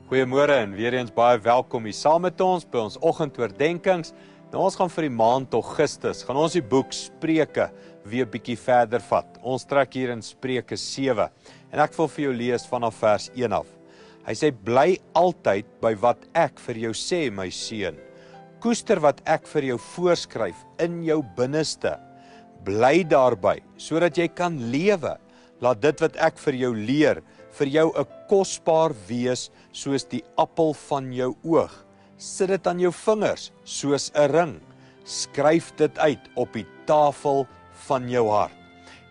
Goeiemôre en weer eens baie welkom hier saam met ons by ons oggendoordenkings. Nou ons gaan vir die maand Augustus, gaan ons die boek Spreuke weer bietjie verder vat. Ons trek hier in Spreuke 7 en ek wil vir jou lees vanaf vers 1 af. Hy sê, bly altyd by wat ek vir jou sê, my seun. Koester wat ek vir jou voorskryf in jou binneste. Bly daarby, sodat jy kan lewe. Laat dit wat ek vir jou leer, vir jou 'n kosbaar wees soos die appel van jou oog. Sit dit aan jou vingers soos 'n ring. Skryf dit uit op die tafel van jou hart.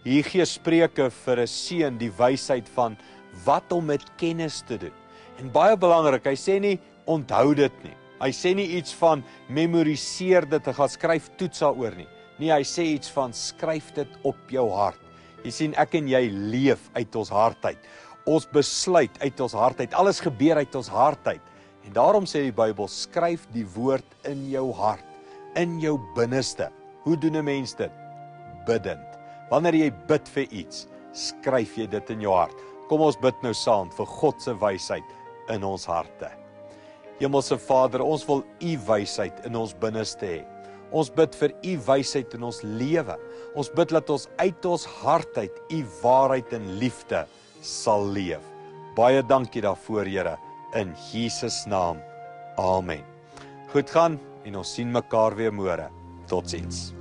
Hier gee Spreuke vir 'n seun die wysheid van wat om met kennis te doen. En baie belangrik, hy sê nie onthou dit nie. Hy sê nie iets van memoriseer dit en gaan skryf toets daaroor nie. Nee, hy sê iets van skryf dit op jou hart. Jy sien, ek en jy leef uit ons hart uit. Ons besluit uit ons hart uit. Alles gebeur uit ons hart uit. En daarom sê die Bybel, skryf die woord in jou hart, in jou binneste. Hoe doen 'n mens dit? Bidend. Wanneer jy bid vir iets, skryf jy dit in jou hart. Kom ons bid nou saam vir God se wysheid in ons harte. Hemelse Vader, ons wil U wysheid in ons binneste hê. Ons bid vir U wysheid in ons lewe. Ons bid dat ons uit ons hart uit U waarheid en liefde sal leef. Baie dankie daarvoor, Here, in Jesus naam. Amen. Goed gaan en ons sien mekaar weer môre. Totsiens.